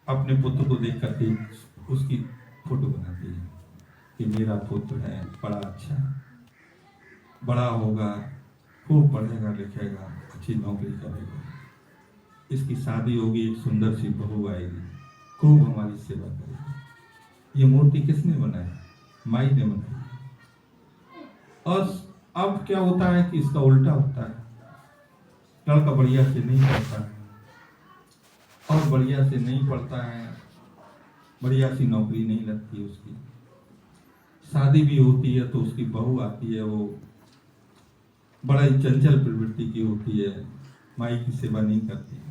अपने पुत्र को देख करके उसकी फोटो बनाती है कि मेरा पुत्र है, बड़ा अच्छा, बड़ा होगा, खूब पढ़ेगा लिखेगा, अच्छी नौकरी करेगा, इसकी शादी होगी, एक सुंदर सी बहू आएगी, खूब हमारी सेवा करेगी। ये मूर्ति किसने बनाई? माई ने बनाई। और अब क्या होता है कि इसका उल्टा होता है, लड़का बढ़िया से नहीं पढ़ता है, और बढ़िया से नहीं पढ़ता है, बढ़िया सी नौकरी नहीं लगती उसकी, शादी भी होती है तो उसकी बहू आती है, वो बड़ा ही चंचल प्रवृत्ति की होती है, माई की सेवा नहीं करती।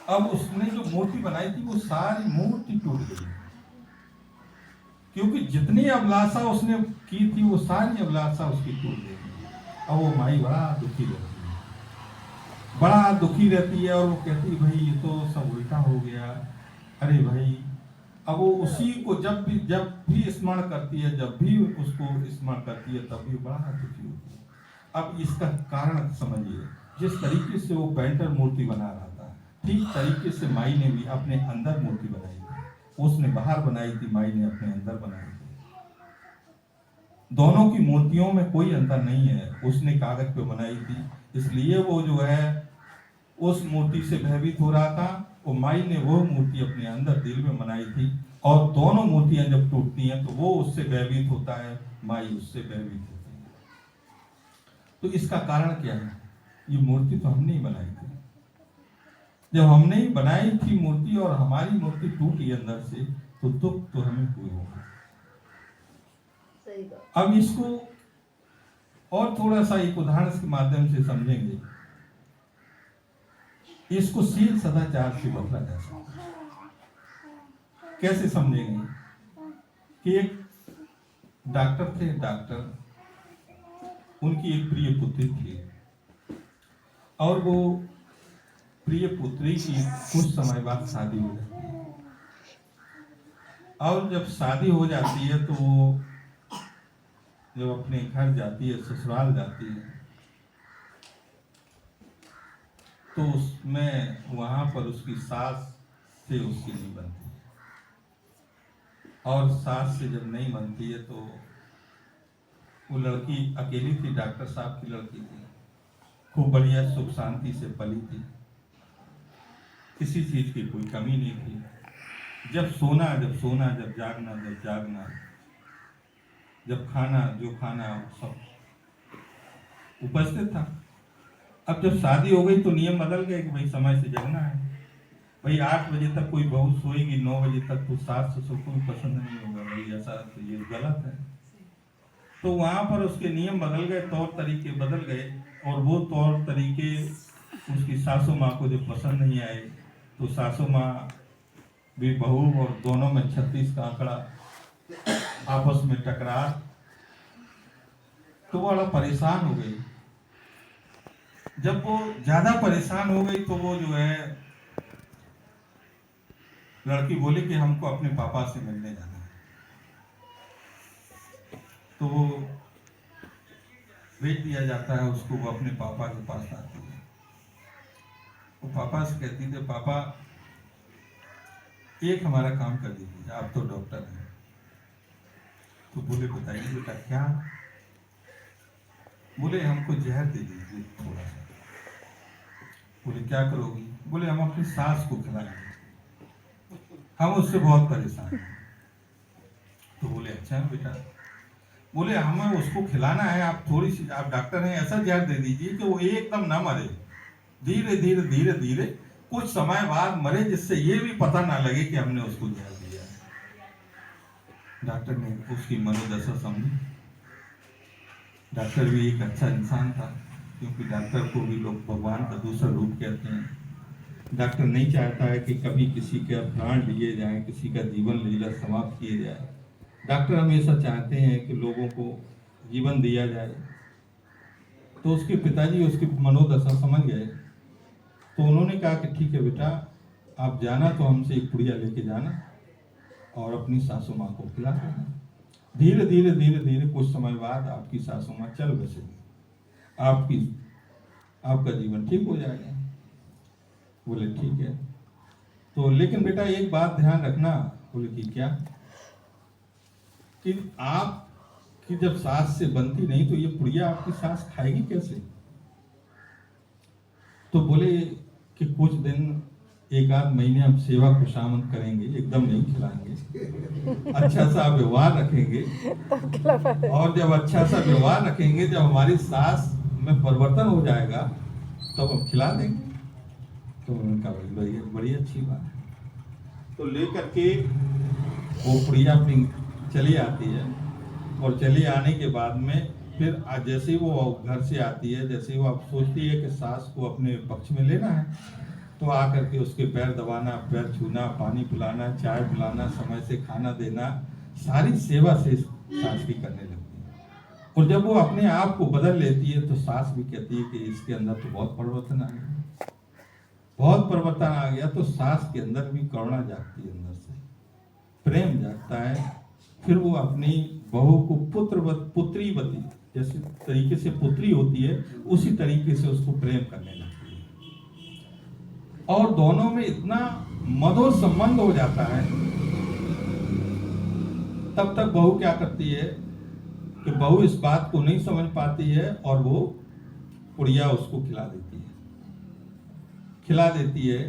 अब उसने जो मूर्ति बनाई थी वो सारी मूर्ति टूट गई, क्योंकि जितनी अभिलाषा उसने की थी वो सारी अभिलाषा उसकी टूट गई। अब वो माई बड़ा दुखी रहती है, बड़ा दुखी रहती है, और वो कहती भाई ये तो सब उल्टा हो गया। अरे भाई, अब वो उसी को जब भी स्मरण करती है, जब भी उसको स्मरण करती है, तब भी बड़ा दुखी होती है। अब इसका कारण समझिए, जिस तरीके से वो पेंटर मूर्ति बना रहा था, ठीक तरीके से माई ने भी अपने अंदर मूर्ति बनाई थी। उसने बाहर बनाई थी, माई ने अपने अंदर बनाई थी। दोनों की मूर्तियों में कोई अंतर नहीं है। उसने कागज पे बनाई थी, इसलिए वो जो है उस मूर्ति से भयभीत हो रहा था, वो माई ने वो मूर्ति अपने अंदर दिल में बनाई थी। और दोनों मूर्तियां जब टूटती हैं तो वो उससे भयभीत होता है, माई उससे भयभीत होती है। तो इसका कारण क्या है? ये मूर्ति तो हमने ही बनाई थी। जब हमने ही बनाई थी मूर्ति और हमारी मूर्ति टूटी अंदर से, तो दुख तो हमें हुई होगा। अब इसको और थोड़ा सा एक उदाहरण के माध्यम से समझेंगे। इसको शील सदाचार से बदला जा सकता है। कैसे समझेंगे? कि एक डॉक्टर थे, डॉक्टर, उनकी एक प्रिय पुत्री थी, और वो प्रिय पुत्री की कुछ समय बाद शादी हो जाती है। और जब शादी हो जाती है तो वो जब अपने घर जाती है, ससुराल जाती है, तो उसमें वहां पर उसकी सास से उसकी नहीं बनती, और सास से जब नहीं बनती है तो वो लड़की अकेली थी, डॉक्टर साहब की लड़की थी, खूब बढ़िया सुख शांति से पली थी, किसी चीज की कोई कमी नहीं थी। जब सोना जब सोना, जब जागना जब जागना, जब खाना जो खाना, सब उपस्थित था। अब जब शादी हो गई तो नियम बदल गए कि भाई समय से जगना है। भाई 8 बजे तक कोई बहू सोएगी, 9 बजे तक तो सास ससुर को भी पसंद नहीं होगा, भाई ऐसा तो ये गलत है। तो वहां पर उसके नियम बदल गए, तौर तरीके बदल गए, और वो तौर तरीके उसकी सासू माँ को जब पसंद नहीं आए, तो सासू माँ भी बहू और दोनों में 36 का आंकड़ा, आपस में टकरार, तो वो बड़ा परेशान हो गई। जब वो ज्यादा परेशान हो गई तो वो जो है लड़की बोली कि हमको अपने पापा से मिलने जाना है। तो वो भेज दिया जाता है उसको, वो अपने पापा के पास आती है। वो पापा से कहती थी, पापा एक हमारा काम कर दीजिए, आप तो डॉक्टर हैं। तो बोले बताइए बेटा क्या? बोले हमको जहर दे दीजिए थोड़ा सा। बोले क्या करोगी? बोले हम अपनी सास को खिलाएंगे, हम उससे बहुत परेशान हैं। तो बोले अच्छा बेटा। बोले हमें उसको खिलाना है, आप थोड़ी सी, आप डॉक्टर हैं, ऐसा जहर दे दीजिए कि वो एकदम ना मरे, धीरे धीरे धीरे धीरे कुछ समय बाद मरे, जिससे ये भी पता ना लगे कि हमने उसको जहर दिया। डॉक्टर ने उसकी मनोदशा समझी। डॉक्टर भी एक अच्छा इंसान था, क्योंकि डॉक्टर को भी लोग भगवान का दूसरा रूप कहते हैं। डॉक्टर नहीं चाहता है कि कभी किसी का प्राण लिए जाए, किसी का जीवन लीला समाप्त किए जाए। डॉक्टर हमेशा चाहते हैं कि लोगों को जीवन दिया जाए। तो उसके पिताजी उसकी मनोदशा समझ गए, तो उन्होंने कहा कि ठीक है बेटा, आप जाना तो हमसे एक पुड़िया लेके जाना और अपनी सासू माँ को खिला देना। धीरे धीरे धीरे धीरे कुछ समय बाद आपकी सासू माँ चल बसेगी, आपका जीवन ठीक हो जाएगा। बोले ठीक है। तो लेकिन बेटा एक बात ध्यान रखना। बोले कि क्या? कि आप कि जब सास से बनती नहीं तो ये पुड़िया आपकी सास खाएगी कैसे? तो बोले कि कुछ दिन, एक आध महीने हम सेवा खुशामद करेंगे, एकदम नहीं खिलाएंगे, अच्छा सा व्यवहार रखेंगे, और जब अच्छा सा व्यवहार रखेंगे, जब हमारी सास में परिवर्तन हो जाएगा तब हम खिला देंगे। तो उनका बड़ी अच्छी बात है। तो लेकर के वो पुड़िया अपनी चली आती है, और चली आने के बाद में फिर जैसे ही वो घर से आती है, जैसे ही वो अब सोचती है कि सास को अपने पक्ष में लेना है, तो आकर के उसके पैर दबाना, पैर छूना, पानी पिलाना, चाय पिलाना, समय से खाना देना, सारी सेवा से सास की करने लगती है। और जब वो अपने आप को बदल लेती है तो सास भी कहती है कि इसके अंदर तो बहुत परिवर्तन आ गया, बहुत परिवर्तन आ गया। तो सास के अंदर भी करुणा जागती है, अंदर से प्रेम जागता है। फिर वो अपनी बहू को पुत्रीवती, जैसे तरीके से पुत्री होती है उसी तरीके से उसको प्रेम करने लगती है, और दोनों में इतना मधुर संबंध हो जाता है। तब तक बहू क्या करती है कि बहू इस बात को नहीं समझ पाती है, और वो पुड़िया उसको खिला देती है,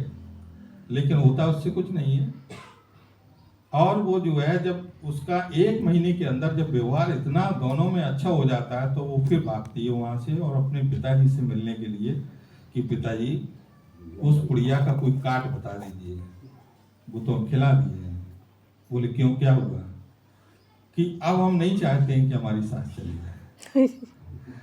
लेकिन होता उससे कुछ नहीं है। और वो जो है, जब उसका 1 महीने के अंदर जब व्यवहार इतना दोनों में अच्छा हो जाता है, तो वो फिर भागती है वहां से और अपने पिताजी से मिलने के लिए कि पिताजी उस पुड़िया का कोई काट बता दीजिए, वो तो हम खिला दिए हैं। बोले क्यों, क्या हुआ? कि अब हम नहीं चाहते हैं कि हमारी सास चली जाए,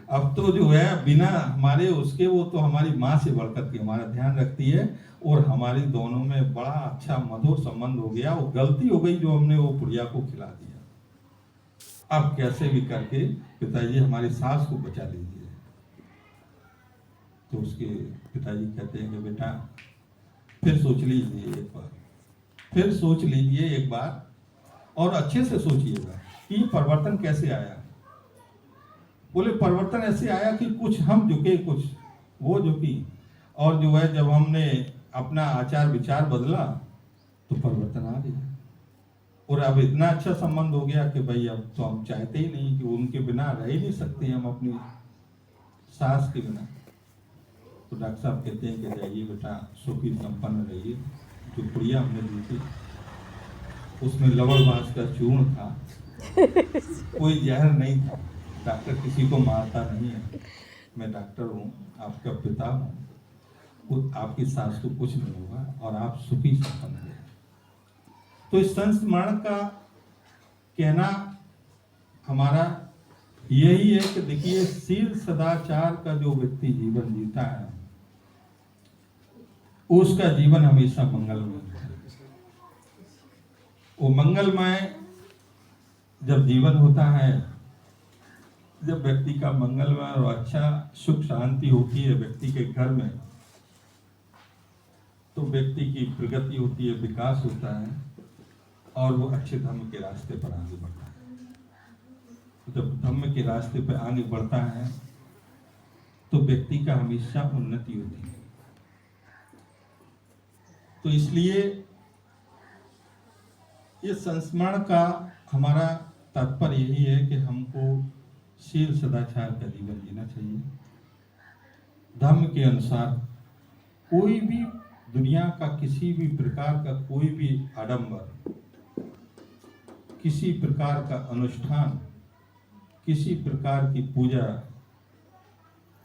अब तो जो है बिना हमारे उसके, वो तो हमारी माँ से बढ़कर के हमारा ध्यान रखती है, और हमारी दोनों में बड़ा अच्छा मधुर संबंध हो गया। वो गलती हो गई जो हमने वो पुड़िया को खिला दिया, अब कैसे भी करके पिताजी हमारी सास को बचा लीजिए। तो उसके पिताजी कहते हैं कि बेटा फिर सोच लीजिए एक बार, और अच्छे से सोचिएगा कि परिवर्तन कैसे आया। बोले परिवर्तन ऐसे आया कि कुछ हम झुके, कुछ वो झुकी, और जो है जब हमने अपना आचार विचार बदला तो परिवर्तन आ गया, और अब इतना अच्छा संबंध हो गया कि भाई अब तो हम चाहते ही नहीं कि उनके बिना रह ही नहीं सकते हम अपनी सास के बिना। तो डॉक्टर साहब कहते हैं कि जाइए बेटा, सुखी संपन्न रहिए। जो पुड़िया हमने दी थी उसमें लवण बांस का चूर्ण था, कोई जहर नहीं था। डॉक्टर किसी को मारता नहीं है, मैं डॉक्टर हूँ, आपका पिता हूँ, आपकी सास को कुछ नहीं होगा और आप सुखी संपन्न रहे। तो इस संस्मरण का कहना हमारा यही है कि देखिए, शील सदाचार का जो व्यक्ति जीवन जीता है उसका जीवन हमेशा मंगलमय है। वो मंगलमय जब जीवन होता है, जब व्यक्ति का मंगलमय और अच्छा सुख शांति होती है व्यक्ति के घर में, तो व्यक्ति की प्रगति होती है, विकास होता है, और वो अच्छे धर्म के रास्ते पर आगे बढ़ता है। जब धर्म के रास्ते पर आगे बढ़ता है तो व्यक्ति का हमेशा उन्नति होती है। तो इसलिए ये संस्मरण का हमारा तात्पर्य यही है कि हमको शील सदाचार का जीवन जीना चाहिए। धर्म के अनुसार कोई भी दुनिया का किसी भी प्रकार का कोई भी आडंबर, किसी प्रकार का अनुष्ठान, किसी प्रकार की पूजा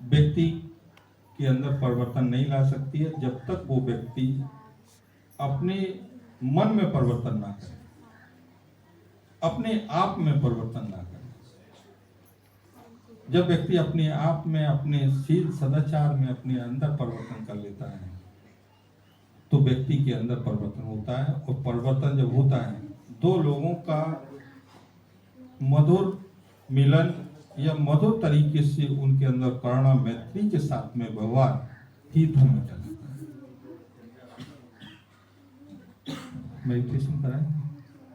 व्यक्ति के अंदर परिवर्तन नहीं ला सकती है, जब तक वो व्यक्ति अपने मन में परिवर्तन ना करे, अपने आप में परिवर्तन ना करे। जब व्यक्ति अपने आप में, अपने शील सदाचार में अपने अंदर परिवर्तन कर लेता है तो व्यक्ति के अंदर परिवर्तन होता है। और परिवर्तन जब होता है, दो लोगों का मधुर मिलन या मधुर तरीके से उनके अंदर करुणा मैत्री के साथ में व्यवहार ही धर्म कहलाता है। मेडिटेशन कराएं।